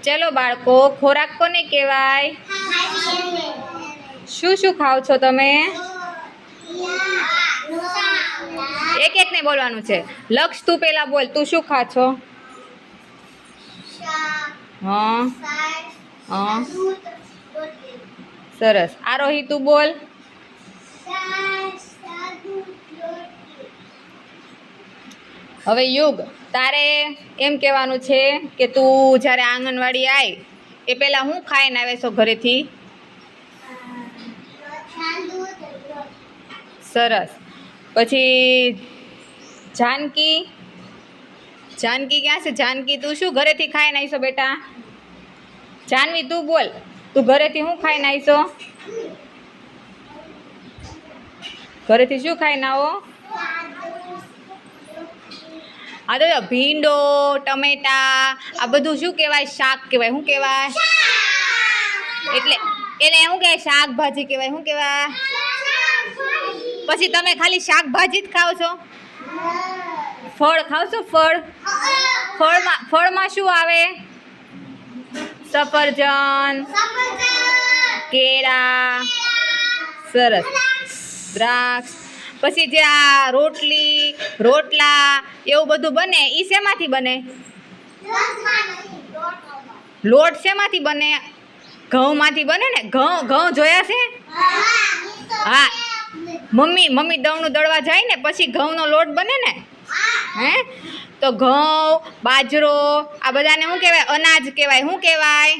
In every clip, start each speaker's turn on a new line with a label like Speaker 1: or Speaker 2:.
Speaker 1: ચલો બાળકો, ખોરાક કોને કહેવાય? શું શું ખાવ છો તમે? એક એક ને બોલવાનું છે. લક્ષ, તું પેલા બોલ, તું શું ખા છો? હા હા, સરસ. આરોહી, તું બોલ. હવે યુગ, તારે એમ કહેવાનું છે કે તું જ્યારે આંગણવાડી આવી એ પહેલાં હું ખાઈને આવે છો ઘરેથી? સરસ. પછી જાનકી, જાનકી ક્યાં છે? જાનકી, તું શું ઘરેથી ખાઈને આવીશો બેટા? જાનવી, તું બોલ, તું ઘરેથી શું ખાઈને આવીશો? ઘરેથી શું ખાઈને આવો? આ તો ભીંડો, ટમેટા, આ બધું શું કહેવાય? શાક કહેવાય. શું કહેવાય? એટલે એને શું કહેવાય? શાકભાજી કહેવાય. શું કહેવાય? પછી તમે ખાલી શાકભાજી જ ખાવ છો? ફળ ખાવ છો? ફળમાં શું આવે? સફરજન, કેળા, સરસ, દ્રાક્ષ. પછી જે આ રોટલી, રોટલા એવું બધું બને એ શેમાંથી બને? લોટ શેમાંથી બને? ઘઉંમાંથી બને ને? ઘઉં જોયા છે? હા, મમ્મી દવણું દળવા જાય ને પછી ઘઉંનો લોટ બને ને? હે? તો ઘઉં, બાજરો આ બધાને શું કહેવાય? અનાજ કહેવાય. શું કહેવાય?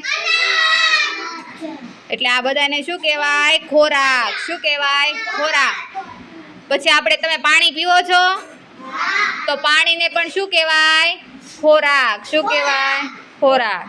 Speaker 1: એટલે આ બધાને શું કહેવાય? ખોરાક. શું કહેવાય? ખોરાક. પછી આપણે, તમે પાણી પીવો છો તો પાણીને પણ શું કહેવાય? ખોરાક. શું કહેવાય? ખોરાક.